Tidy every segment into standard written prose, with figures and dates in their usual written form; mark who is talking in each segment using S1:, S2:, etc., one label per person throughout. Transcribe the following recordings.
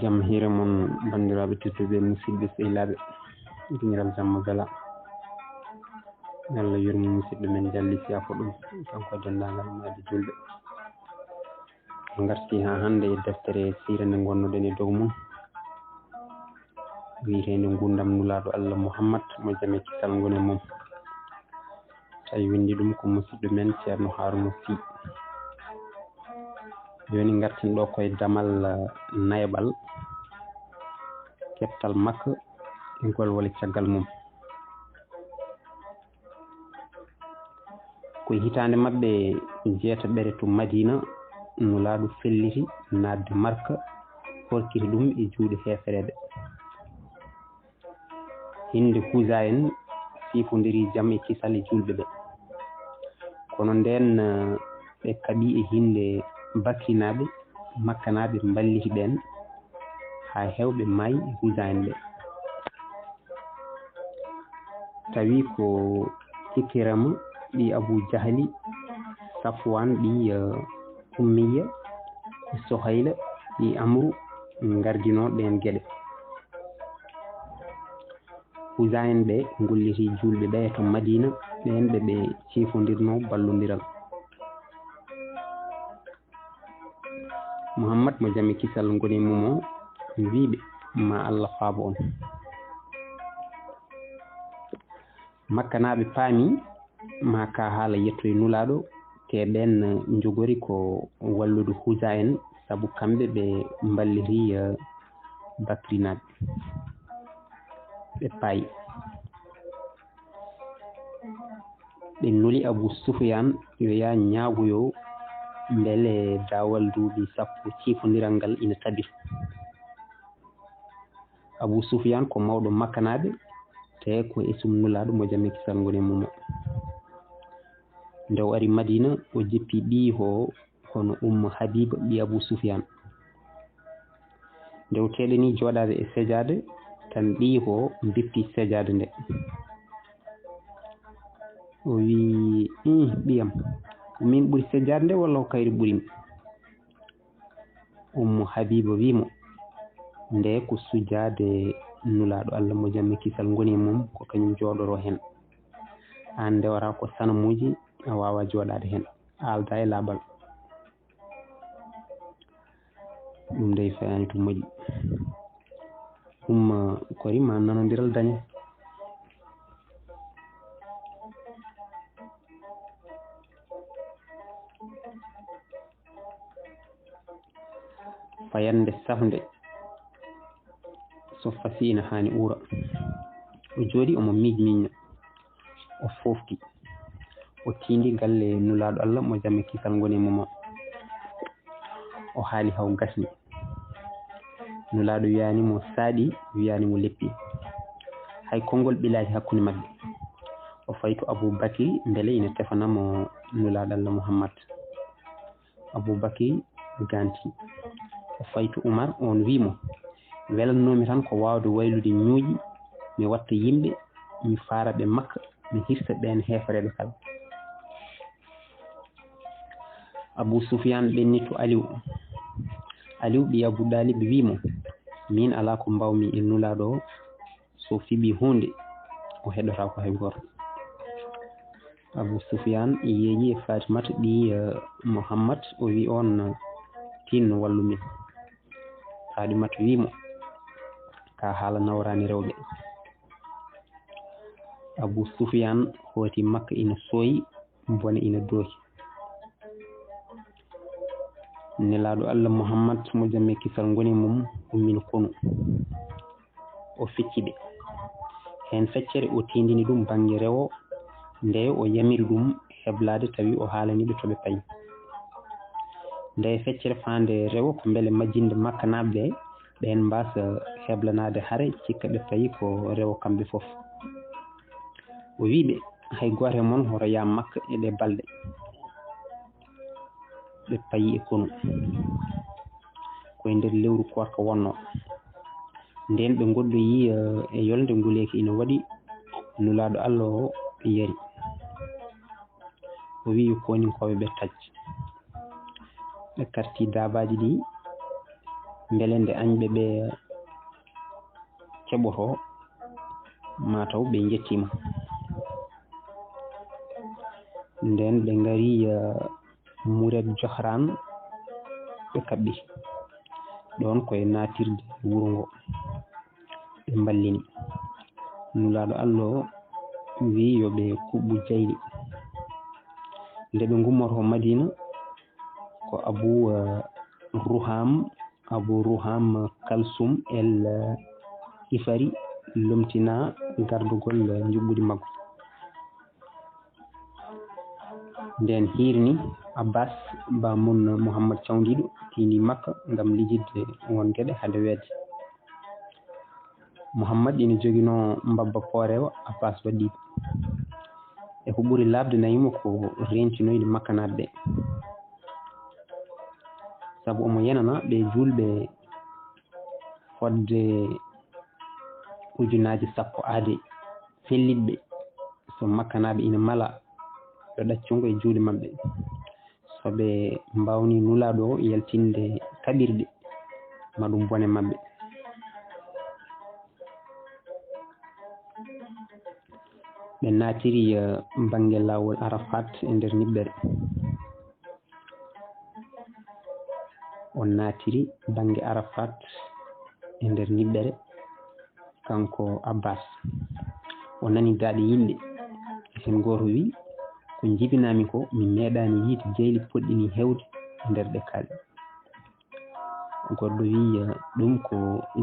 S1: jam hire mon bandiraɓe tedduɓe musidɓe sehilaɓe dingiral jamma bela Allah yurmo musidɓe men jalli siyafo ɗum kanko dendagal maade julɓe garti ha hande e deftere sira nde gonnoɗen e dow mum wiyetende gurdam nulaɗo Allah Muhammad mo jame kisal goni mum tawi windi ɗum ko musidɗo men ceerno Harouna Sy joni garten ɗo koye damal nayɓal kettal makka e gol woni caggal mum koye hitande mabɓe jeetaɓere to Madina nulaɗo felliti nadde Makka horkiti ɗum e juuɗe heferede hinde Housa en sifodiri jaam e kisal e julɓe ɓe kono nden ɓe kaaɓi e hinde bakkinaɓe makkanaɓe balliti ɓen ha hewɓe maayi e Housa en ɓe tawi ko Ikirama ɗi Abou Jahali Safwan ɗi Ummiya Sohayla ɗi Amru gardino ɗen gueɗe Housa en ɓe golliti julɓe ɓe to Madina ɓen ɓe cifodirno ballodiral Mouhammad mo jami kisal goni mum o wiɓe ma Allah faabo on makkanaɓe paami ma ka haala yetto e nulaɗo te ɓen jogori ko wallude Housa en saabu kamɓe ɓe balliri bakrinaɓe ɓe paayi ɓe nuli Abou Soufiane yo ya ñaagoyo beele dawal duuɓi sappo cifodiral ngal ina tabi Abou Soufiane ko mawɗo makkanaɓe te ko esum nulaɗo mo jami kisal goni mum nde o ari Madina o jippi ɓiho hono Habiba ɓi Abou Soufiane nde o teɗani joɗade e sejade tan ɓiho bippi sejade nde o wi ɓiyam min ɓuuri sejade nde walla ko kayri ɓuurimi Habiba wimo nde ko sujade nulaɗo Allah mo jami kisal goni mum ko kañum joɗoro hen an nde wara ko sanamuji a wawa joɗade hen a alda e laaɓal ɗum nde fayani to moƴƴi ko rima nanodiral daña fayande safde so fasi ina hani ura o jooɗi omo miña o fofti o tindi galle nulaɗo Allah mo jami kisal goni mum o haali haw gasni nulaɗo wiyanimo saaɗi wiyanimo leppi hay konngol ɓilaki hakkude mabɓe o fayi to Aboubacry beele ina tefanamo nulaɗo Allah Mouhammad Aboubacry ganti o fayi to Oumar on wimo welannomi tan ko wawde waylude ñuuƴi mi watta yimɓe mi faaraɓe Makka mi hirsa ɓen hefereɓe kala Abou Soufiane ɓenni to Aliou ɓi Abou Dalib wimo min ala ko mbawmi e nulaɗo o so fiɓi hunde o heɗota ko hay goto Abou Soufiane yeeƴi e Fatimata ɗi Mouhammad o wi on tinno wallumin Fatimata wimo ka haala nawrani rewɓe Abou Soufiane hooti Makka ina sooyi bone ina dooki nelaɗo Allah Mouhammad mo jami kisal goni mum ummino konu o fecciɓe hen feccere o tindini ɗum banggue rewo nde o yamiri ɗum heblade tawi o haalaniɓe toɓe paayi nde feccere fande rewo ko beele majjinde makkanaɓe ɓen mbasa heblanade haare cikka ɓe payi ko rewo kamɓe foof o wiɓe hay goto e moon hoto ya Makka e ɗe balɗe ɓe payi e konu koye nder lewru korka wonno nden ɓe goddoyi e yolde nguleki ina waɗi nulaɗo Allah o yari o wi konin koɓe ɓe tacci ɓe karti dabaji ɗi beele nde añɓe ɓe keɓoto mataw ɓe jettima nden ɓe ngari Moured Johran ɓe kaɓɓi ɗon koye natirde wuro ngo ɓe ballini nulaɗo Allah wi yoɓe kuɓɓu jayli nde ɓe gummoto Madina ko Abu Ruham Kalsum el Ifari lomtina gardugol juɓɓudi maggo nden hirni Abbas Bamun Mouhammad Cawdiɗo tindi Makka ngam lijidde won gueɗe hade weede Mouhammad ina joguino mbabba poorewo Abbas waɗi e ko ɓuuri labde nayimo ko rentinoyde Makka natɓe saabu omo yenana ɓe julɓe fodde ujunaje 10 aade fellitɓe so Makka naɓe ina mala ɗo ɗaccongo e juuɗe maɓɓe so ɓe mbawni nulaɗo o yaltinde kaɓirɗe maɗum bone maɓɓe ɓe natiri banggue lawol Arafat e nder niɓɓere on natiri banggue Arafat e nder niɓɓere kanko Abbas o nani daaɗe yimɓe hen goto wi ko jibinami ko mi meeɗani yiide jeyli poɗɗini hewde e nder ɗe kalɗe goɗɗo wi ɗum ko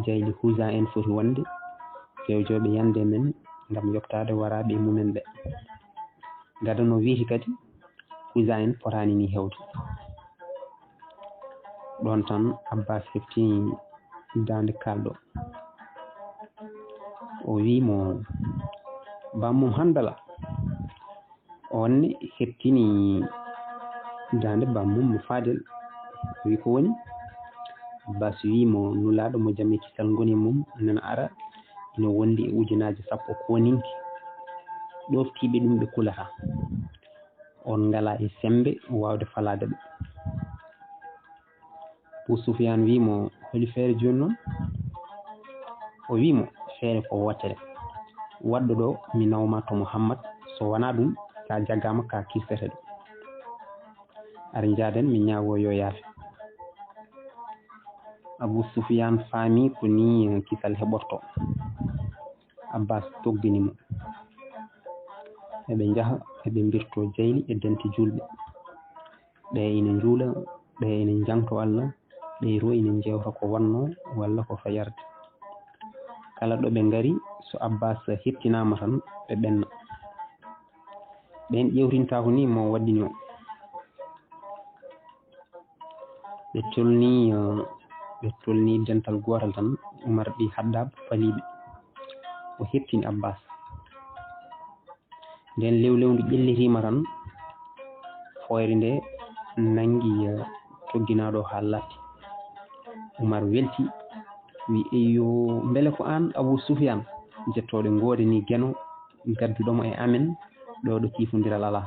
S1: jayli Housa en foti wonde fewjoɓe yande men ngam yoftade waraɓe mumen ɓe gada no wiiti kadi Housa en potani ni hewde ɗon tan Abbas heftini dande kalɗo o wimo bammum Handala onne heftini dande bammum Fadel wi ko woni Abbas wimo nulaɗo mo jamme kisal goni mum nana ara ina wondi e ujunaje 10 koninki ɗoftiɓe ɗum ɓe kulata on ngala e sembe wawde falade ɓe Abu Sufyan wimo holi feere joni noon o wimo feere ko wotere wadɗo ɗo mi nawma to Mouhammad so wona ɗum sa jaggama ka kirtete ɗo ara jaaden mi ñaago yo yaafe Abu Sufyan faami ko ni kisal heɓorto Abbas togginimo eɓe jaaha eɓe mbirto jayli e dente julɓe ɓe ina juula ɓe ina jangto Allah ɓe ro ina jewta ko wanno walla ko fayarde kala ɗo ɓe ngari so Abbas hettinama tan ɓe ɓenna ɓen ƴewtintako ni mo waɗɗini o ɓe tolni dental gotal tan Umar ɓi Haddab faliɓe o hettini Abbas nden lewlewdu ƴellitima tan foyre nde nangi togginaɗo ha latti Umar welti wi eyyo beele ko an Abu Sufyan jettoɗe ngoode ni gueno gadduɗomo e amen ɗo ɗo kifodiral ala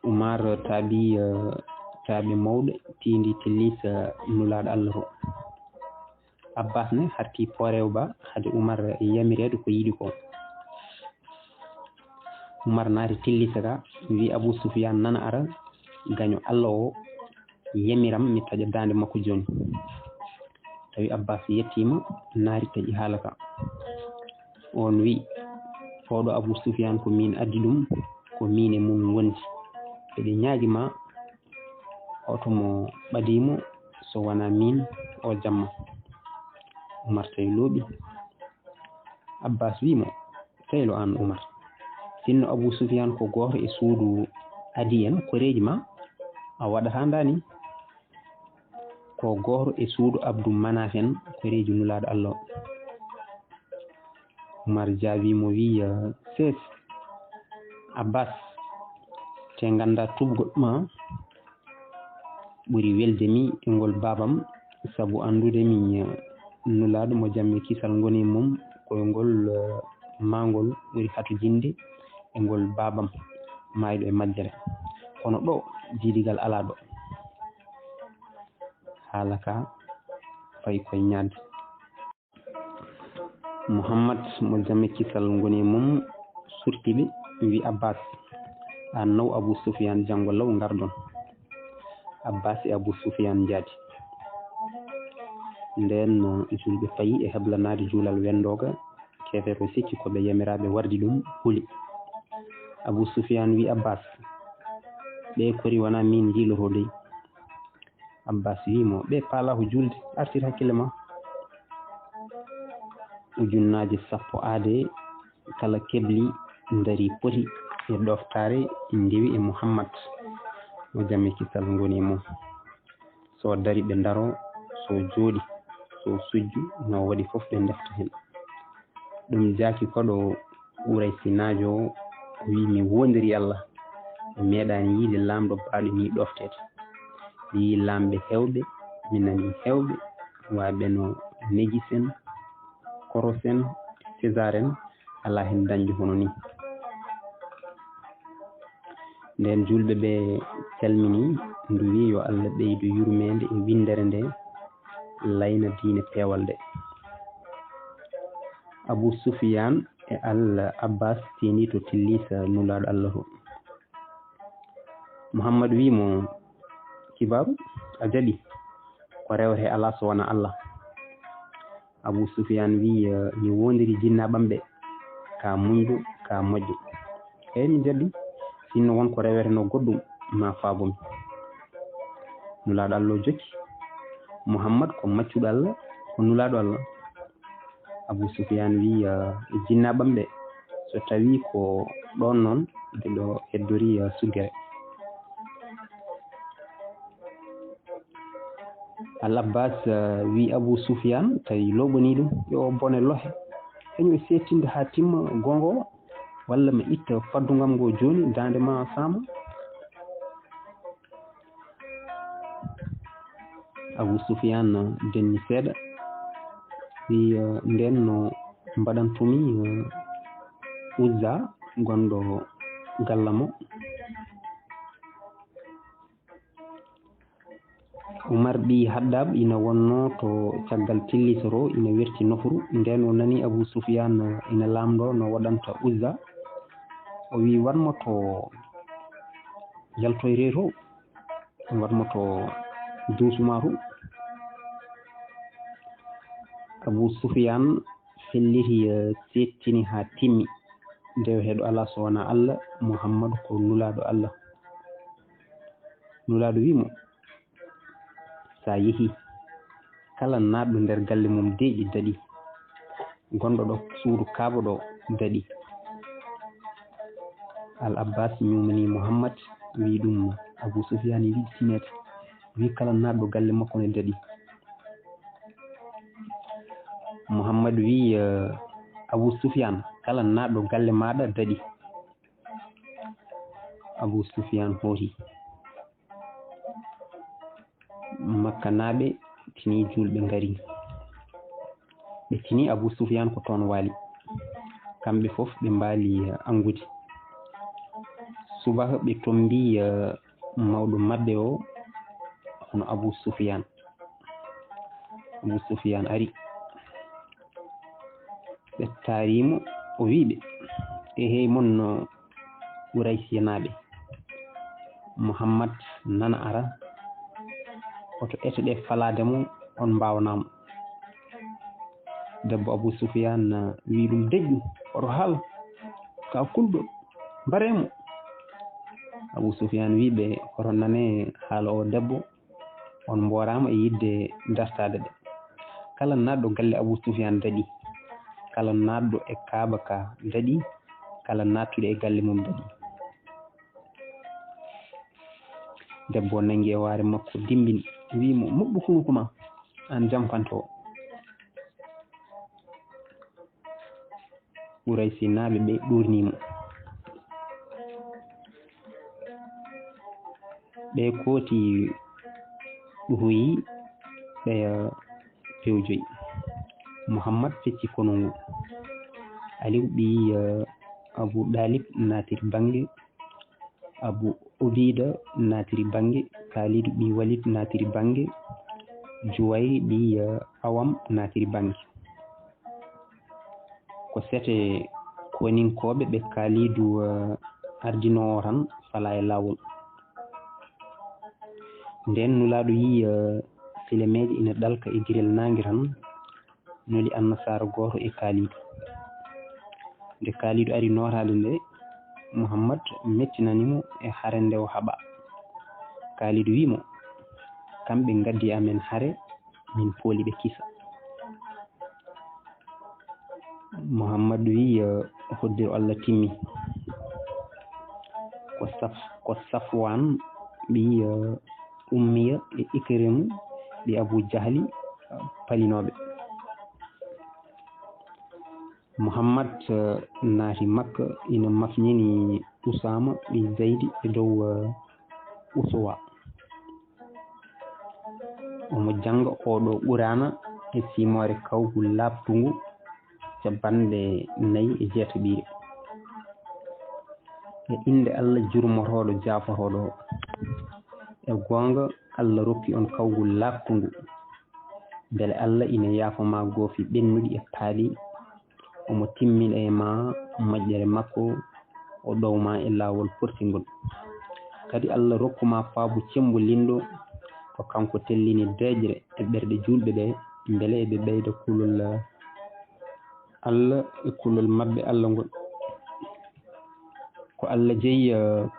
S1: Umar taaɓi mawɗo tindi tellis nulaɗo Allah o Abbas ne harti porewo ba hade Umar yamirede ko yiɗi ko Umar naati tellisa ka wi Abu Sufyan nana ara gaño Allah o yamiram mi taƴa dande makko joni tawi Abbas yettima naari taƴi haala ka on wi oɗo Abu Sufyan ko min addi ɗum ko min e mum wondi eɗe ñaaguima otomo ɓadimo so wona min o jamma Umar tawi looɓi Abbas wimo teylo an Umar sinno Abu Sufyan ko goto e suudu adi en koreji ma a waɗata ndani ko goto e suudu Abdou Manaf en koreji nulaɗo Allah o Umar jaabimo wi sees Abbas te ganda tubgol ma ɓuri weldemi e ngol babam saabu andudemi nulaɗo mo jamme kisal goni mum koye ngol mangol ɓuri hatujinde e ngol babam mayɗo e majjere kono ɗo jiidigal ala ɗo halaka fay koy ñaad Muhammad mo jamme kisal ngoni mum surtibe wi Abbas an naw Abu Sufyan jango law ngardon Abbas e Abu Sufyan jaati nden julbe fayi e heblanade julal wendoga kefeto sikki ko be yamirabe wardi dum huli Abu Sufyan wi Abbas be kori wana min jiloro dey Abbas wi mo be pala ho julde artir hakkille ma ujunnaji sappo ade kala kebli ndari poti e doftare ndewi e Muhammad mo jamme kisal ngoni mo so dari be daro so jodi so sujju no wadi fof be defta hen dum jaaki kodo uray sinajo wi mi wondiri Allah meedani yide lamdo baado ni doftete yi lambe hewbe minani hewbe waabe no negisen korosen cesaren ala hen danju hono ni nden julbe be calmini ndu wi yo Allah beydu yurmende e windere nde layna diine pewal de Abu Sufyan e al Abbas tini to tillisa nulaado Allah Muhammad wi mo kibaru a jadi ko rewre ala so wana Allah Abu Sufyan wi mi wondiri jinna bambe ka mundu ka majju e mi jadi sinno won ko rewere no goddum ma faabum nulaado Allah jokki Muhammad ko maccudo Allah ko nulaado Allah Abu Sufyan wi jinna bambe so tawi ko don non de do heddori sugere Al-Abbas wi Abu Sufyan tawi loboni dum yo bone lohe enyo setinde ha timma gongo walla mi itta faddungam go joni dande ma sama Abu Sufyan denni seeda wi nden no mbadantumi Uzza gondo gallamo Umar bi Haddab ina wonno to caggal tillisoro ina werti nofuru nden o nani Abu Sufyan ina lamdo no wadanta Uzza o wi warmo to yaltoyre to warmo to dusumaru Abu Sufyan felliti settini ha timmi dew hedo ala so wana Allah Muhammad ko nulaado Allah nulaado wimo sa yehi kala naado der galle mum deeji dadi gondo do suudu kaabo do dadi Al-Abbas nyumani Muhammad wi dum Abu Sufyan wi tinete wi kala naado galle makko ne dadi Muhammad wi Abu Sufyan kala naado galle maada dadi Abu Sufyan hoti Makka naabe tini julbe ngari be tini Abu Sufyan ko ton wali kambe fof be mbali angudi subaha be tombi mawdo mabbe o hono Abu Sufyan ari be tarimo o wiibe e hey mon no Quraysh naabe Muhammad nana ara oto etede falade mo on mbawnamo debbo Abu Sufyan wi dum deggu oto hal ka kuldo baremo Abu Sufyan wiibe oto nane haala o debbo on mborama e yidde dartade de kala naddo galle Abu Sufyan dadi kala naddo e Kaaba ka dadi kala natude e galle mum dadi debbo nangi e waare makko dimbini wimo mobbu hunko ma an jampanto Quraysh naabe be durnimo be koti huyi be pewjoy Muhammad fecci kono Ali bi Abu Dalib natir bangi Abu Ubida natiri bangi Khalid bi Walid natiri bangi Juway ɗi awam natiri bangi ko sete koninkoɓe ɓe kaalidu ardinowo tan fala e lawol nden nulaɗo yi filemeji ina ɗalka e guirel nangue tan noli annasara goto e kaalidu nde kaalidu ari notade nde Mouhammad mettinanimo e haare nde o haɓa kaalidu wimo kamɓe gaddi amen haare min pooli ɓe kisa Mouhammad wi hoddiru Allah timmi ko Safwan ɓi Ummiya e Ikrimu ɓi Abu Jahli palinoɓe Mouhammad naati Makka ina mafñini Usama ɓi Zeydi e dow Usuwa omo janga oɗo ɓurana e simore kawgu labtungu capanɗe 4 e inde Allah jurmotoɗo jafotoɗo e gonga Allah rokki on kawgu labtungu beele Allah ina yaafama goofi ɓennuɗi e paali omo timmina e ma moƴƴere makko o ɗowma e lawol portingol kadi Allah rokkuma faabu cembu lindo ko kanko tellini deejre e ɓerɗe julɓe ɓe beele eɓe ɓeyda kulol Allah e kulol mabɓe Allah ngol ko Allah jeeyi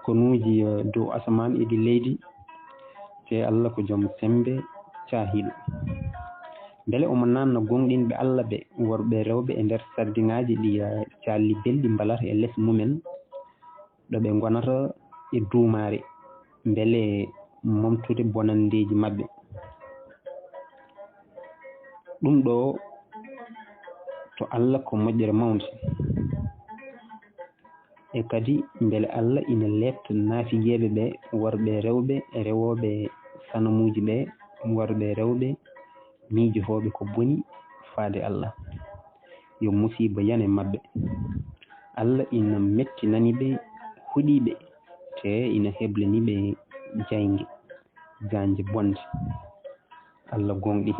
S1: konuuji dow asaman e di leydi te Allah ko joom sembe cahiɗo beele omo nanna gonɗinɓe Allah ɓe worɓe rewɓe e nder sardiŋaji ɗi calli belɗi mbalata e less mumen ɗo ɓe gonata e duumare beele momtude bonandeji mabɓe ɗum ɗo to Allah ko moƴƴere mawde e kadi beele Allah ina letta naafiyeɓe ɓe worɓe rewɓe e rewoɓe sanamuji ɓe worɓe rewɓe miijotoɓe ko boni faade Allah yo musiba yane mabɓe Allah ina mettinani ɓe huuɗiɓe te ina heblani ɓe jaygue janje bonde Allah gonɗi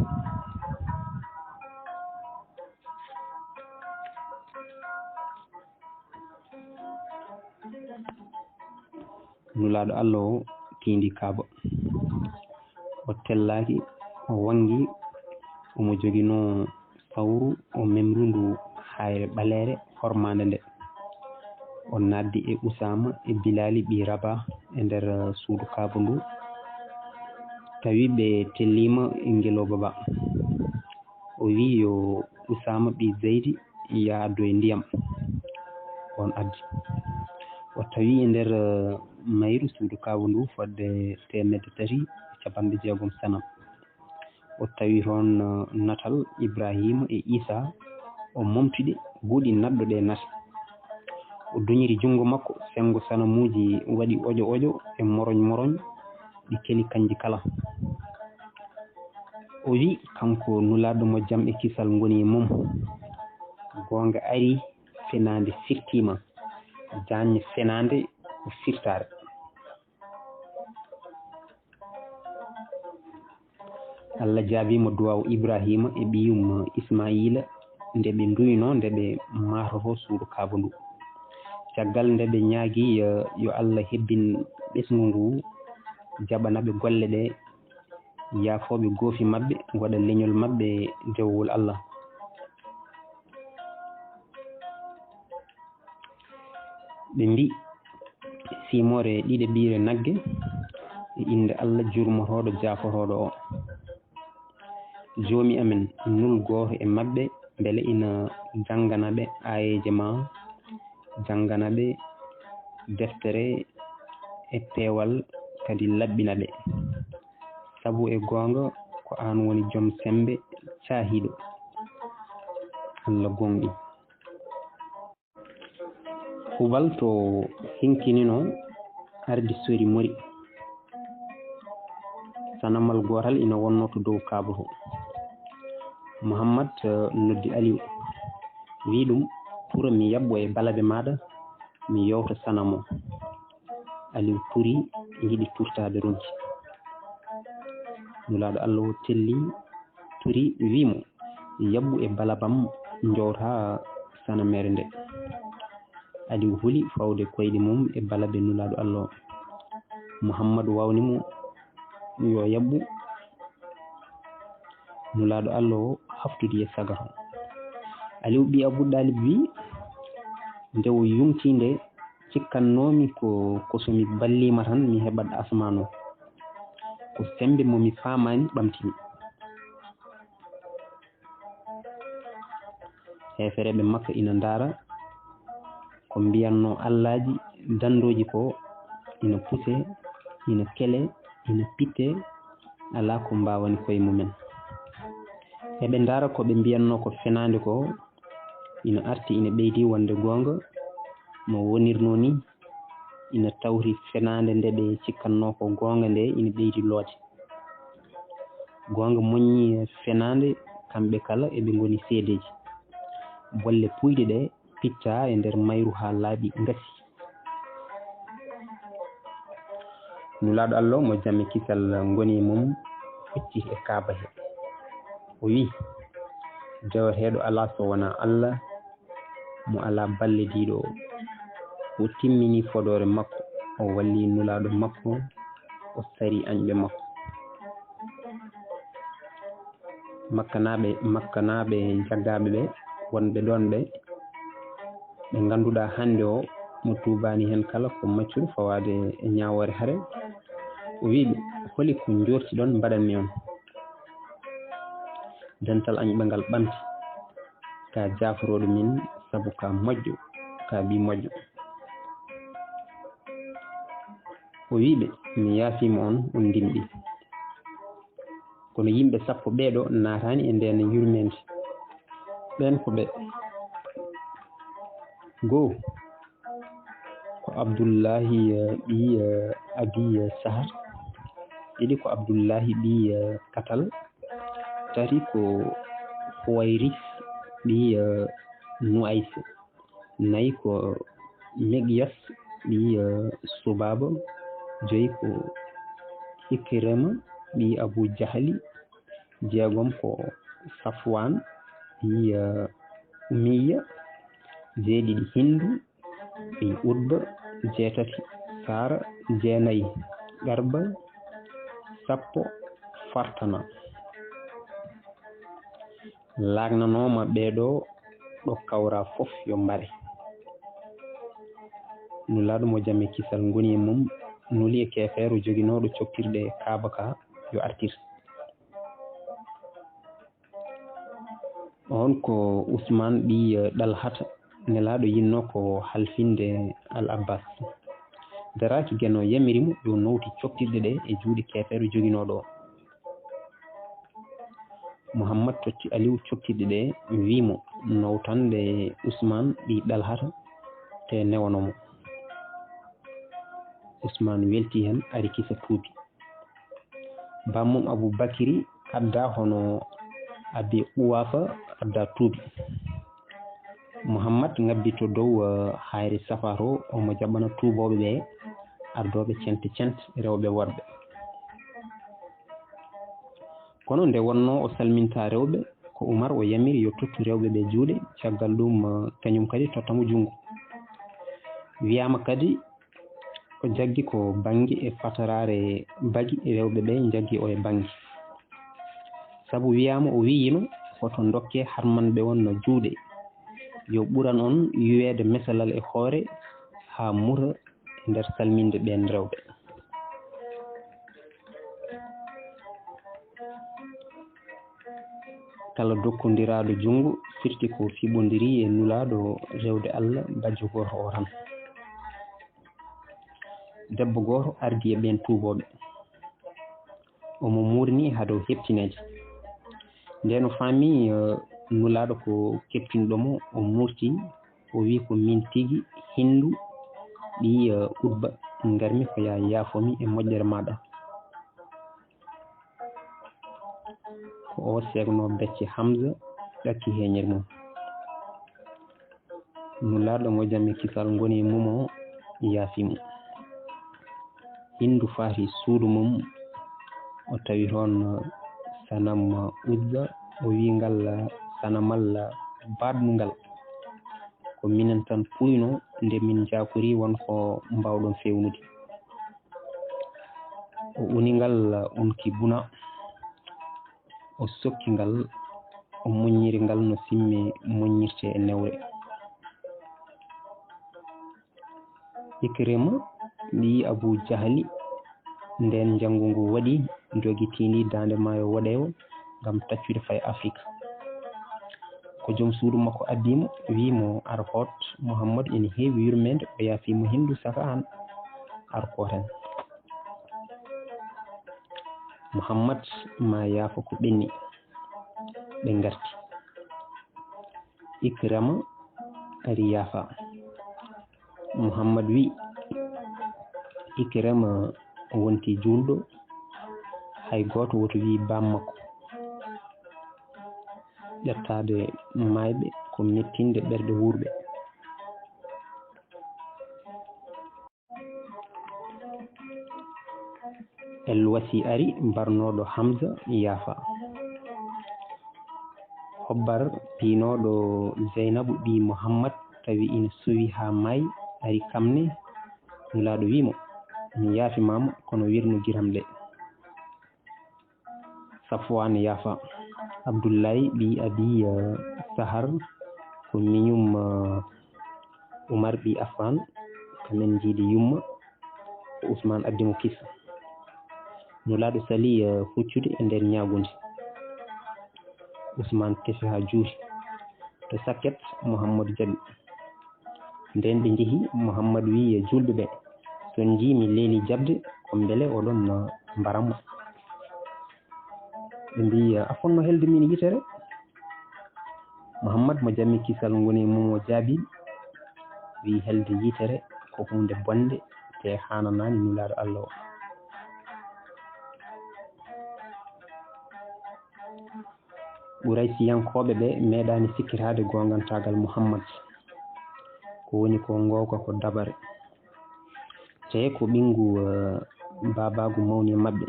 S1: nulaɗo Allah o tindi Kaaba o tellaki o wangi omo joguino sawru o memrundu hayre ɓalere hormande nde o naddi e Usama e Bilali ɓi Rabah e nder suudu Kaaba ndu tawi ɓe tellima e ngeloba ba o wi yo Usama ɓi Zeydi yaado e ndiyam on addi o tawi e nder mayru suudu Kaaba ndu fodde 360 sanam o tawi toon natal Ibrahima e Isa o momtiɗe buuɗi naɗɗo ɗe nata o duñiri jungo makko sengo sanamuji waɗi ojo ojo e moroñ moroñ ɗi keli kanji kala o wi kanko nulaɗo mo jaam e kisal ngoni mum gonga ari fenade firtima jagne fenade ko firtare Allah jaabimo duwaw Ibrahima e ɓiyum Ismaila nde ɓe duyno nde ɓe matoto suudu Kaaba ndu caggal nde ɓe ñaagui yo Allah hebbin ɓesgu ngu jaɓanaɓe golle ɗe yaafoɓe goofi mabɓe waɗa leñol mabɓe dewwol Allah ɓe mbi simore ɗiɗe ɓiire nagge e inde Allah jurmotoɗo jafotoɗo o joomi amen nul goto e mabɓe beele ina jangana ɓe ayeje ma jangana ɓe deftere e peewal kadi laɓɓina ɓe sabu e gonga ko an woni joom sembe cahiɗo Allah gonɗi Hubal to hinkinino ardi sori mori sanamal gotal ina wonno to dow Kaaba to Mouhammad noddi Aliou wi ɗum pour mi yabbo e balaɓe maɗa mi yewta sanamo Aliou turi yiɗi turtade ronki nulaaɗo Allah o telli turi wimo yabbu e balabam jowta sanamere nde adi huli fawde koyɗe mum e balabe nulaaɗo Allah o Muhammadu wawnimo yo yabbu nulaaɗo Allah o haftude e saga to Aliou ɓi Abou Dalib wi nde o yumtinde cikkannomi ko somi ballima tan mi heɓat asmano ko sembe momi famani ɓamtimi hefereɓe makka ina ndaara ko mbiyanno allaji dandoji ko ina puse ina kele ina pitte ala ko mbawani koye mumen eɓe ndaara ko ɓe mbiyanno ko fenande ko ina arti ina ɓeydi wonde gonga no wonirno ni ina tawri fenande nde ɓe cikkanno ko gonga nde ina ɓeydi loode gonga moññi fenande kamɓe kala eɓe goni seedeji bolle puyɗe ɗe picca e nder mayru ha laaɓi ngasi nulaaɗo Allah mo jamme kisal goni mum fecci e kaaba he o wi jawateɗo ala so wona Allah mo ala ballediɗo o timmini fodore makko o walli nulaaɗo makko o sari añɓe makko makkanaɓe jaggaɓe ɓe wonɓe ɗon ɓe ganduɗa hande o mo tubani hen kala ko maccuɗo fawade e ñawore haare o wiɓe holi ko jorti ɗon mbaɗanmi on dental añɓe ngal ɓamti ka jaforoɗo min saabu ka moƴƴo ka ɓi moƴƴo o wiɓe mi yaafima on dimɗi kono yimɓe sappo ɓeeɗo natani e nden yurmede ɓen ko ɓe goo ko Abdoullahi ɓi Abi Sahar ɗiɗi ko Abdoullahi ɓi Katal tati ko Huwayris ɓi Nuays nayi ko Megias ɓi Subaba joyi ko Ikrima ɓi Abu Jahali jeegom ko Safwan ɓi Umiya jeeɗiɗi Hindu ɓi Utba jeetati Sara jeenayi Garba sappo Fartana laagnanoma ɓeeɗo ɗo kawra fof yo mbare nulaaɗo mo jamme kisal goni e mum nuli e kefeero joguinoɗo coktirɗe kaaba ka yo artir on ko Ousmane ɓi Ɗalhata nelaɗo yinno ko halfinde Al Abbas daraki gueno yamirimo yo nowti coktirɗe ɗe e juuɗe kefeero joguinoɗo o Mouhammad totti Aliou coktirɗe ɗe wimo nowtande Ousmane ɓi Ɗalhata te newanomo Ousmane welti hen ari kisa tuubi bammum Aboubacry adda hono Abi Uwafa adda tuubi Mouhammad ngabbi to dow hayre safar o omo jaɓɓana tuuboɓe ɓe ardoɓe cente cente rewɓe worɓe kono nde wonno o salminta rewɓe ko Oumar o yamiri yo tottu rewɓe ɓe juuɗe caggal ɗum kañum kadi tottamo junngo wiyama kadi o jaggi ko banggue e fatarare bagui rewɓe ɓe jaggi o e banggue saabu wiyama o wiyino hoto dokke harmanɓe on no juuɗe yo ɓuran on yuwede mesalal e hoore ha mura e nder salminde ɓen rewɓe kala dokkodiraɗo junngo firti ko fiɓodiri e nulaɗo rewde Allah bajjo goto o tan debbo goto ardi e ɓen tuuboɓe omo murni haɗo heptineje nden o faami nulaɗo ko keptinɗomo o murti o wi ko min tigui Hindu ɗi Utba garmi ko ya yaafomi e moƴƴere maɗa ko o segno becce Hamza ɗakki heñere mum nulaɗo mo jamme kisal goni mum o yaafimo Hindu faati suudu mum o tawi toon sanam Uzza o wi ngal sanamal badngal ko minen tan puyno nde min jakori wonko mbawɗon fewnude o uni ngal unki buna o sokki ngal o moññiri ngal no simmi moññirte e newre Ikrima wi Abu Jahali nden janngu ngu waɗi jogitindi dande maayo woɗewo ngam taccude fay Afrique ko joom suudu makko addimo wimo ar hot Muhammad ene heewi yurmede o yaafimo hindu saka an ar koten Muhammad ma yaafa ko ɓenni ɓe garti Ikrama ari yaafa Muhammad wi Ikrama wonti julɗo hay goto woto wi bammakko ƴettade mayɓe ko mettinde ɓerɗe wurɓe El Wasi ari barnoɗo Hamza yaafa Hobbar piinoɗo Zeynabu ɓi Muhammad tawi ina sowi ha maayi ari kamne nulaɗo wimo mi yaafimama kono wirnu giram ɗe Safwan yaafa Abdoullahi ɓi Abi Sahar ko miñum Umar ɓi Affan kamen jiidi yumma ko Ousmane addimo kissa nulaɗo sali huccude e nder ñagude Ousmane tefi ha juuti to sakket Muhammadu jaɓi nden ɓe jeehi Muhammad wi julɓe ɓe son jimi leeli jabde ko beele oɗon mbarammo ɓe mbi a fonno helde min yitere Muhammad mo jammi kisal ngoni mum o jaabi wi helde yitere ko hunde bonde te hananani nulaɗo Allah o Ɓuraysiyankoɓe ɓe meeɗani sikkitade gongantagal Muhammad ko woni ko ngowka ko dabare te ko ɓingu babagu mawni mabɓe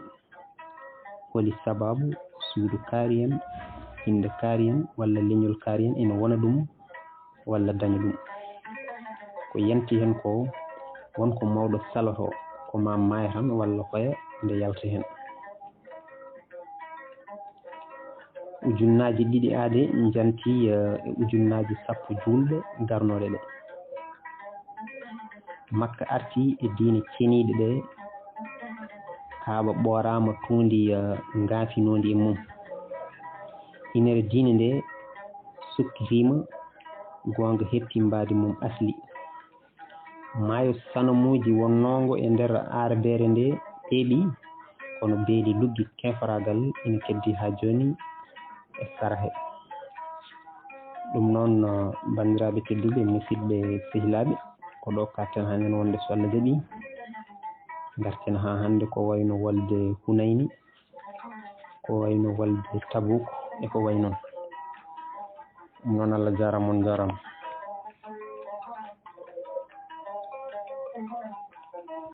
S1: holi sababu suudu kaari en inde kaari en walla leñol kaari en ina wona ɗum walla daña ɗum ko yanti hen ko wonko mawɗo saloto ko ma maaya tan walla koya nde yalta hen ujunnaji ɗiɗi aade janti e ujunnaji sappo julɓe darnoɗe ɗe Makka arti e diine ceniɗe ɗe Kaaba ɓorama tuundi ngaafinodi e mum inere diine nde sukkitima gonga hetti mbadi mum asli maayo sanamuji wonnongo e nder aardere nde ɓeeɓi kono beeli luggi kefaragal ina keddi ha joni e sarahe ɗum noon bandiraɓe tedduɓe musidɓe sehilaɓe ko ɗo katten hannden wonde so Allah jaɓi garten ha hande ko wayno wolde Hunayni ko wayno wolde Tabuk e ko way noon ɗum noon Allah jarama on jarama